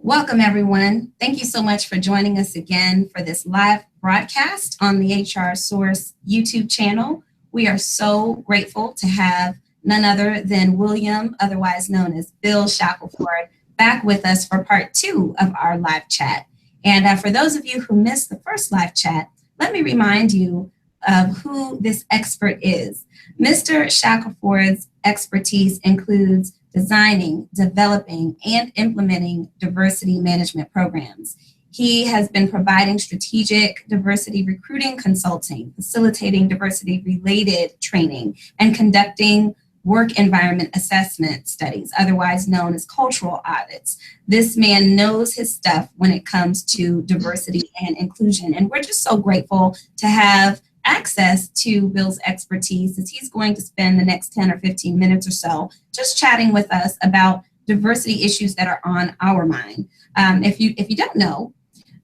Welcome, everyone. Thank you so much for joining us again for this live broadcast on the HR Source YouTube channel. We are so grateful to have none other than William, otherwise known as Bill Shackelford, back with us for part 2 of our live chat. And for those of you who missed the first live chat, let me remind you of who this expert is. Mr. Shackelford's expertise includes designing, developing, and implementing diversity management programs. He has been providing strategic diversity recruiting consulting, facilitating diversity-related training, and conducting work environment assessment studies, otherwise known as cultural audits. This man knows his stuff when it comes to diversity and inclusion, and we're just so grateful to have access to Bill's expertise as he's going to spend the next 10 or 15 minutes or so just chatting with us about diversity issues that are on our mind. If you don't know,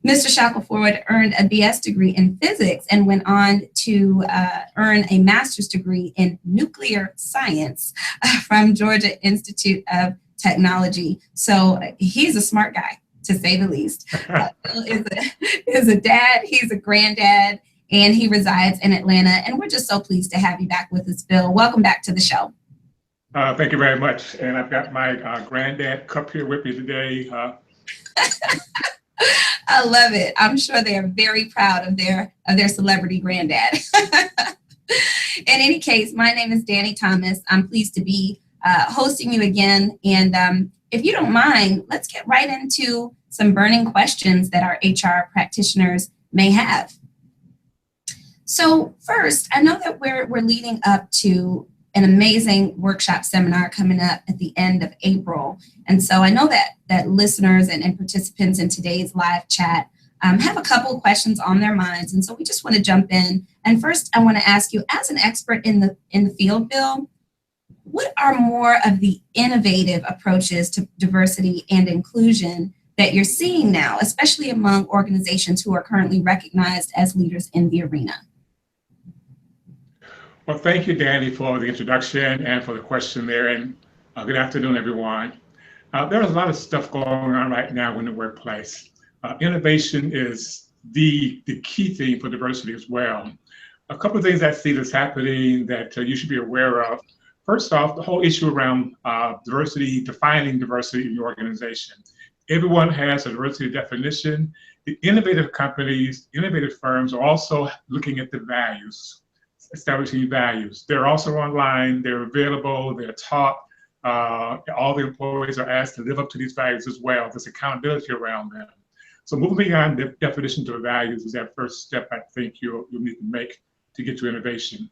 Mr. Shackelford earned a BS degree in physics and went on to earn a master's degree in nuclear science from Georgia Institute of Technology. So he's a smart guy, to say the least. Bill is a dad, he's a granddad, and he resides in Atlanta. And we're just so pleased to have you back with us, Bill. Welcome back to the show. Thank you very much. And I've got my granddad cup here with me today. I love it. I'm sure they are very proud of their celebrity granddad. In any case, my name is Danny Thomas. I'm pleased to be hosting you again. And if you don't mind, let's get right into some burning questions that our HR practitioners may have. So first, I know that we're leading up to an amazing workshop seminar coming up at the end of April. And so I know that listeners and participants in today's live chat have a couple of questions on their minds. And so we just want to jump in. And first, I want to ask you, as an expert in the field, Bill, what are more of the innovative approaches to diversity and inclusion that you're seeing now, especially among organizations who are currently recognized as leaders in the arena? Well, thank you, Danny, for the introduction and for the question there. And good afternoon, everyone. There is a lot of stuff going on right now in the workplace. Innovation is the key thing for diversity as well. A couple of things I see that's happening that you should be aware of. First off, the whole issue around diversity, defining diversity in your organization. Everyone has a diversity definition. The innovative companies, innovative firms are also looking at the values, establishing values. They're also online, they're available, they're taught. All the employees are asked to live up to these values as well. There's accountability around them. So moving beyond the definition to the values is that first step I think you'll need to make to get to innovation.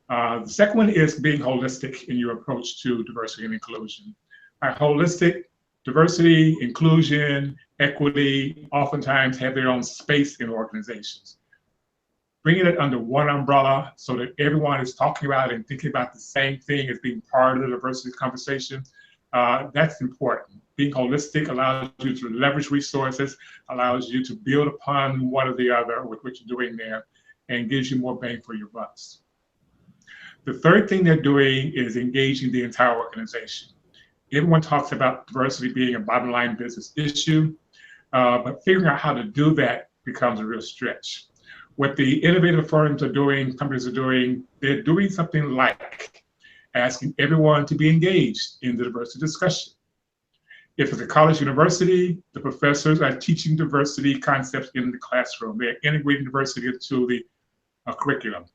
The second one is being holistic in your approach to diversity and inclusion. By holistic, diversity, inclusion, equity oftentimes have their own space in organizations. Bringing it under one umbrella so that everyone is talking about and thinking about the same thing as being part of the diversity conversation, that's important. Being holistic allows you to leverage resources, allows you to build upon one or the other with what you're doing there, and gives you more bang for your bucks. The third thing they're doing is engaging the entire organization. Everyone talks about diversity being a bottom line business issue, but figuring out how to do that becomes a real stretch. What the innovative firms are doing, companies are doing, they're doing something like asking everyone to be engaged in the diversity discussion. If it's a college university, the professors are teaching diversity concepts in the classroom. They're integrating diversity into the curriculum.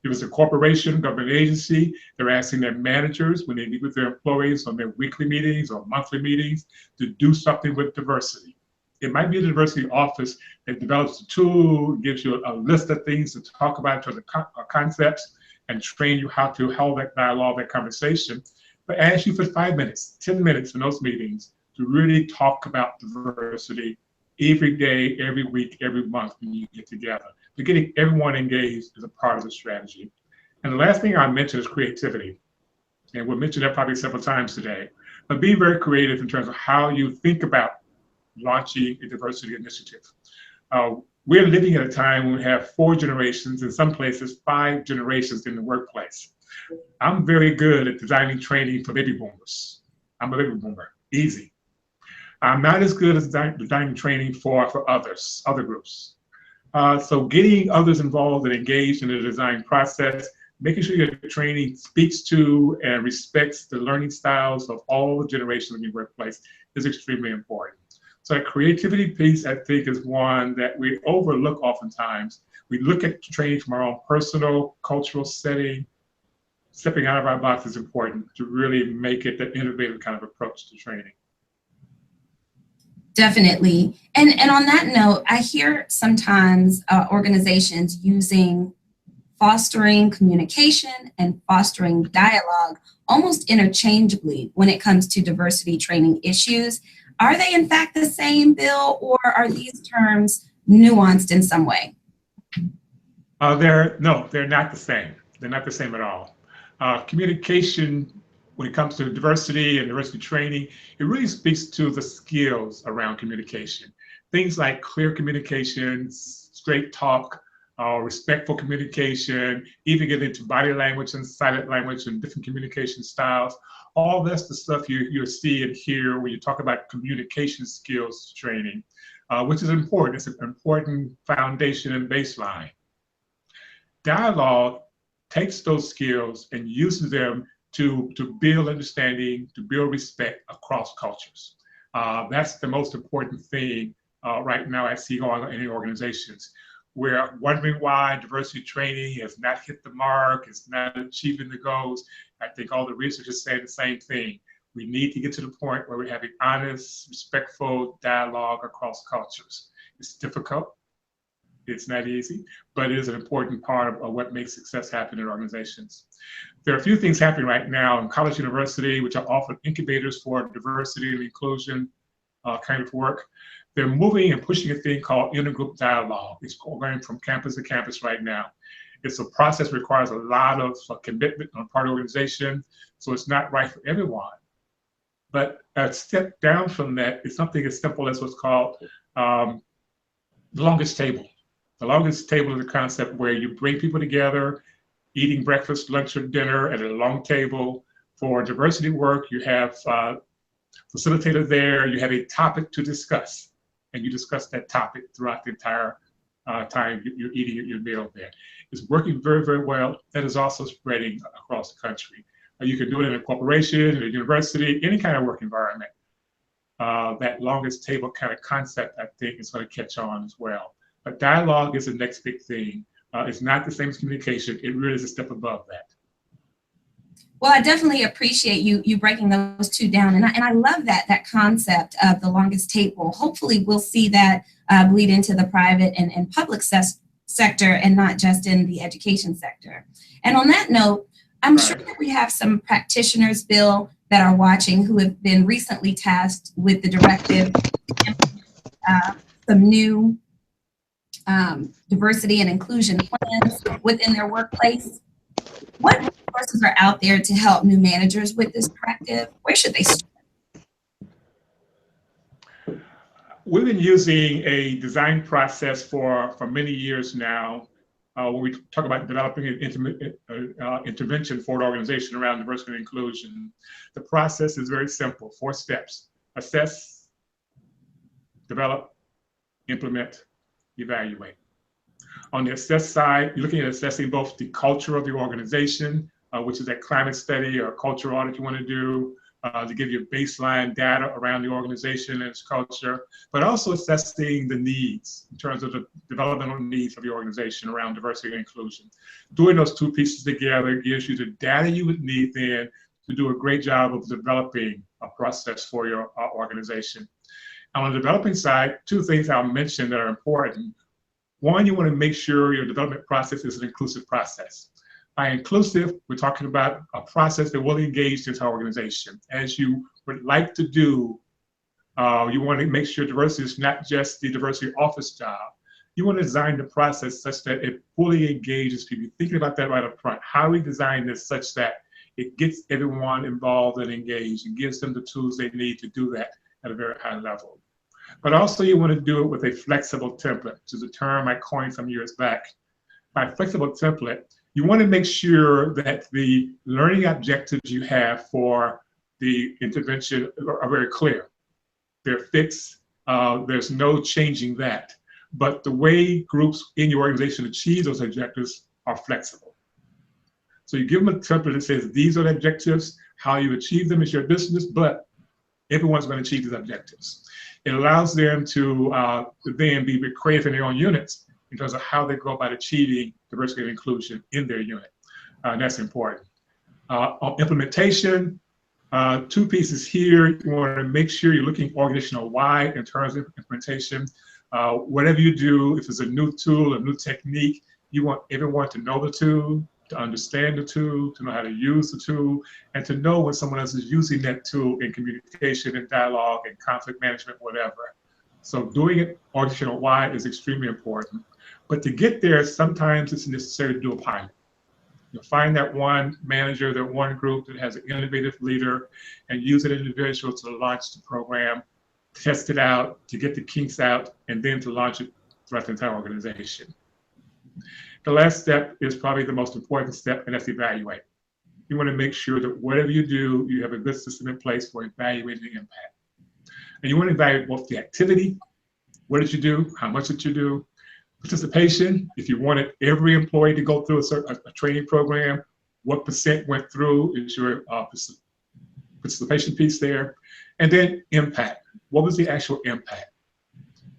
If it's a corporation, government agency, they're asking their managers when they meet with their employees on their weekly meetings or monthly meetings to do something with diversity. It might be a diversity office that develops a tool, gives you a list of things to talk about to the concepts and train you how to hold that dialogue, that conversation, but ask you for 5 minutes, 10 minutes in those meetings to really talk about diversity every day, every week, every month when you get together. But getting everyone engaged is a part of the strategy. And the last thing I mentioned is creativity. And we'll mention that probably several times today, but be very creative in terms of how you think about launching a diversity initiative. We're living at a time when we have 4 generations, in some places 5 generations in the workplace. I'm very good at designing training for baby boomers. I'm a baby boomer, easy. I'm not as good as designing training for other groups. So getting others involved and engaged in the design process, making sure your training speaks to and respects the learning styles of all the generations in your workplace is extremely important. So that creativity piece, I think, is one that we overlook oftentimes. We look at training from our own personal, cultural setting. Stepping out of our box is important to really make it the innovative kind of approach to training. Definitely. And on that note, I hear sometimes organizations using fostering communication and fostering dialogue almost interchangeably when it comes to diversity training issues. Are they in fact the same, Bill, or are these terms nuanced in some way? They're not the same. They're not the same at all. Communication, when it comes to diversity and diversity training, it really speaks to the skills around communication. Things like clear communication, straight talk, respectful communication, even get into body language and silent language and different communication styles. All that's the stuff you'll see and hear when you talk about communication skills training, which is important. It's an important foundation and baseline. Dialogue takes those skills and uses them to build understanding, to build respect across cultures. That's the most important thing right now I see going on in organizations. We're wondering why diversity training has not hit the mark, it's not achieving the goals. I think all the research is saying the same thing. We need to get to the point where we're having honest, respectful dialogue across cultures. It's difficult. It's not easy, but it is an important part of what makes success happen in organizations. There are a few things happening right now in college university, which are often incubators for diversity and inclusion kind of work. They're moving and pushing a thing called intergroup dialogue. It's going from campus to campus right now. It's a process that requires a lot of commitment on part of the organization, so it's not right for everyone. But a step down from that is something as simple as what's called the longest table. The longest table is a concept where you bring people together, eating breakfast, lunch, or dinner at a long table. For diversity work, you have facilitator there, you have a topic to discuss, and you discuss that topic throughout the entire time you're eating your meal there. It's working very, very well. That is also spreading across the country. You can do it in a corporation, in a university, any kind of work environment. That longest table kind of concept, I think, is going to catch on as well. But dialogue is the next big thing. It's not the same as communication. It really is a step above that. Well, I definitely appreciate you breaking those two down. And I love that concept of the longest table. Hopefully we'll see that bleed into the private and public sector and not just in the education sector. And on that note, I'm sure that we have some practitioners, Bill, that are watching who have been recently tasked with the directive, some new diversity and inclusion plans within their workplace. What resources are out there to help new managers with this directive? Where should they start? We've been using a design process for many years now. When we talk about developing an intervention for an organization around diversity and inclusion, the process is very simple, 4 steps: assess, develop, implement, evaluate. On the assess side, you're looking at assessing both the culture of the organization, which is that climate study or cultural audit you want to do, to give you baseline data around the organization and its culture, but also assessing the needs in terms of the developmental needs of the organization around diversity and inclusion. Doing those 2 pieces together gives you the data you would need then to do a great job of developing a process for your organization. On the developing side, 2 things I'll mention that are important. One, you want to make sure your development process is an inclusive process. By inclusive, we're talking about a process that will engage the entire organization. As you would like to do, you want to make sure diversity is not just the diversity office job. You want to design the process such that it fully engages people. Thinking about that right up front. How do we design this such that it gets everyone involved and engaged and gives them the tools they need to do that at a very high level? But also you want to do it with a flexible template, which is a term I coined some years back. By flexible template, you want to make sure that the learning objectives you have for the intervention are very clear. they're fixed. There's no changing that. But the way groups in your organization achieve those objectives are flexible. So you give them a template that says, these are the objectives, how you achieve them is your business, but everyone's going to achieve these objectives. It allows them to then be creative in their own units in terms of how they go about achieving diversity and inclusion in their unit. And that's important. On implementation, two pieces here. You want to make sure you're looking organizational wide in terms of implementation. Whatever you do, if it's a new tool, a new technique, you want everyone to know the tool, to understand the tool, to know how to use the tool, and to know when someone else is using that tool in communication and dialogue and conflict management, whatever. So doing it organizational wide is extremely important. But to get there, sometimes it's necessary to do a pilot. You'll find that one manager, that one group that has an innovative leader, and use that individual to launch the program, test it out, to get the kinks out, and then to launch it throughout the entire organization. The last step is probably the most important step, and that's evaluate. You want to make sure that whatever you do, you have a good system in place for evaluating the impact. And you want to evaluate both the activity, what did you do, how much did you do, participation, if you wanted every employee to go through a training program, what percent went through is your participation piece there. And then impact. What was the actual impact?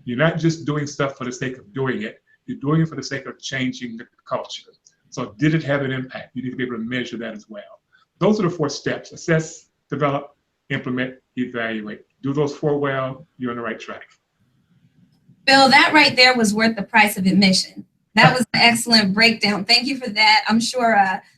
You're not just doing stuff for the sake of doing it. You're doing it for the sake of changing the culture. So did it have an impact? You need to be able to measure that as well. Those are the 4 steps: assess, develop, implement, evaluate. Do those 4 well, you're on the right track. Bill, that right there was worth the price of admission. That was an excellent breakdown. Thank you for that. I'm sure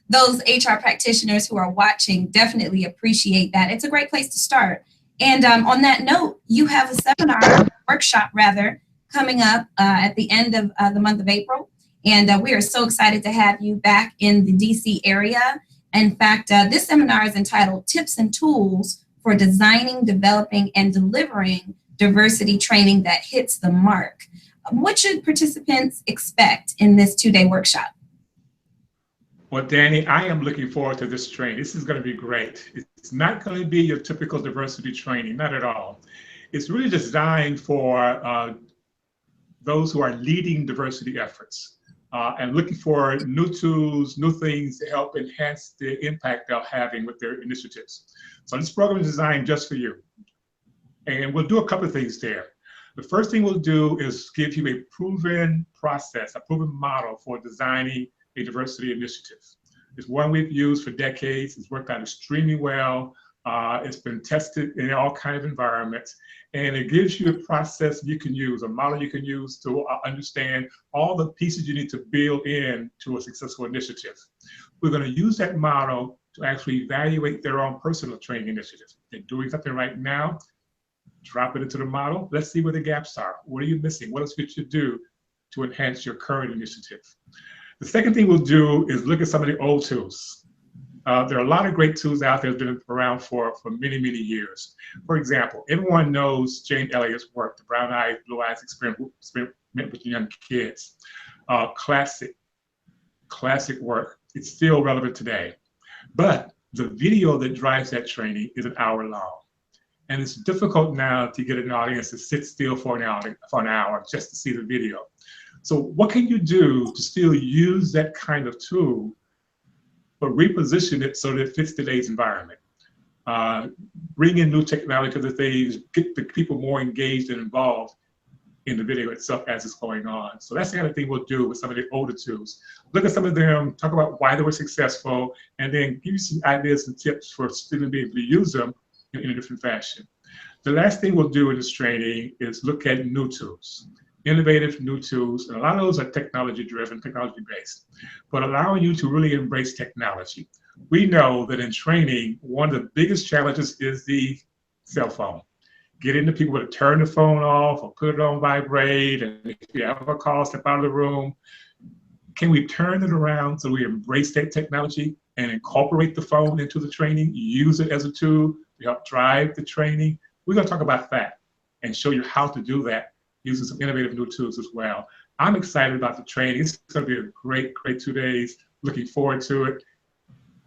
those HR practitioners who are watching definitely appreciate that. It's a great place to start. And on that note, you have a seminar, workshop rather, coming up at the end of the month of April. And we are so excited to have you back in the DC area. In fact, this seminar is entitled Tips and Tools for Designing, Developing, and Delivering Diversity Training That Hits the Mark. What should participants expect in this 2-day workshop? Well, Danny, I am looking forward to this training. This is going to be great. It's not going to be your typical diversity training, not at all. It's really designed for those who are leading diversity efforts and looking for new tools, new things to help enhance the impact they're having with their initiatives. So this program is designed just for you. And we'll do a couple of things there. The first thing we'll do is give you a proven process, a proven model for designing a diversity initiative. It's one we've used for decades. It's worked out extremely well. It's been tested in all kinds of environments. And it gives you a process you can use, a model you can use to understand all the pieces you need to build in to a successful initiative. We're going to use that model to actually evaluate their own personal training initiatives. They're doing something right now. Drop it into the model. Let's see where the gaps are. What are you missing? What else could you do to enhance your current initiative? The second thing we'll do is look at some of the old tools. There are a lot of great tools out there that have been around for many, many years. For example, everyone knows Jane Elliott's work, the Brown Eyes, Blue Eyes experiment with young kids. Classic work. It's still relevant today. But the video that drives that training is an hour long. And it's difficult now to get an audience to sit still for an hour just to see the video. So what can you do to still use that kind of tool, but reposition it so that it fits today's environment? Bring in new technology to the things, get the people more engaged and involved in the video itself as it's going on. So that's the kind of thing we'll do with some of the older tools. Look at some of them, talk about why they were successful, and then give you some ideas and tips for students being able to use them in a different fashion. The last thing we'll do in this training is look at new tools, innovative new tools. And a lot of those are technology-driven, technology-based, but allowing you to really embrace technology. We know that in training, one of the biggest challenges is the cell phone. Getting the people to turn the phone off or put it on vibrate, and if you have a call, step out of the room. Can we turn it around so we embrace that technology and incorporate the phone into the training, use it as a tool to help drive the training? We're going to talk about that and show you how to do that using some innovative new tools as well. I'm excited about the training. It's going to be a great, great 2 days. Looking forward to it.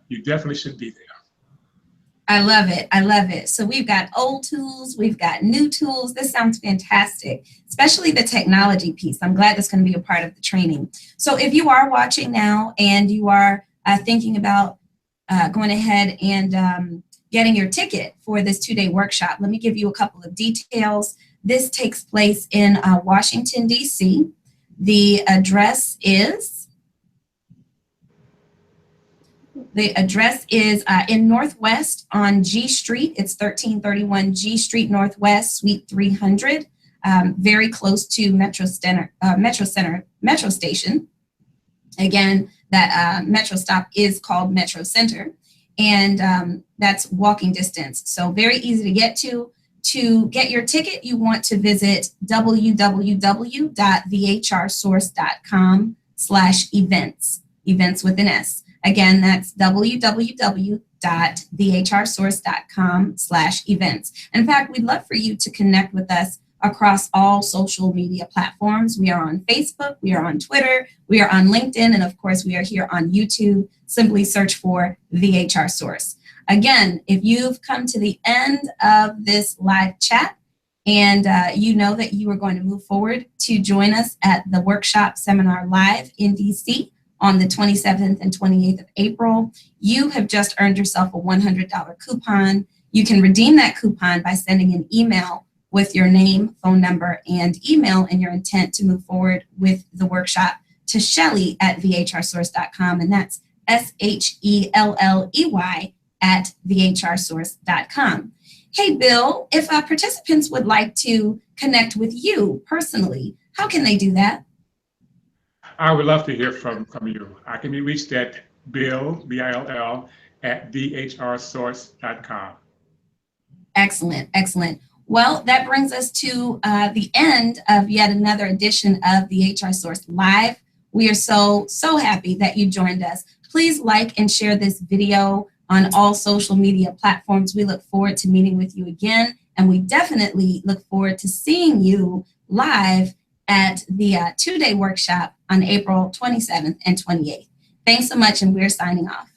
You definitely should be there. I love it. I love it. So we've got old tools, we've got new tools. This sounds fantastic, especially the technology piece. I'm glad that's going to be a part of the training. So if you are watching now and you are thinking about going ahead and getting your ticket for this 2-day workshop, let me give you a couple of details. This takes place in Washington, D.C. The address is in Northwest on G Street. It's 1331 G Street Northwest, Suite 300, very close to Metro Station. Again, that Metro stop is called Metro Center, and that's walking distance. So very easy to get to. To get your ticket, you want to visit www.thehrsource.com/events, events with an S. Again, that's www.thehrsource.com/events. In fact, we'd love for you to connect with us across all social media platforms. We are on Facebook, we are on Twitter, we are on LinkedIn, and of course, we are here on YouTube. Simply search for The HR Source. Again, if you've come to the end of this live chat and you know that you are going to move forward to join us at the workshop seminar live in DC on the 27th and 28th of April, you have just earned yourself a $100 coupon. You can redeem that coupon by sending an email with your name, phone number, and email and your intent to move forward with the workshop to Shelley at thehrsource.com, and that's SHELLEY at thehrsource.com. Hey, Bill, if participants would like to connect with you personally, how can they do that? I would love to hear from you. I can be reached at Bill, B-I-L-L, at thehrsource.com. Excellent, excellent. Well, that brings us to the end of yet another edition of the HR Source Live. We are so happy that you joined us. Please like and share this video on all social media platforms. We look forward to meeting with you again, and we definitely look forward to seeing you live at the 2-day workshop on April 27th and 28th. Thanks so much, and we're signing off.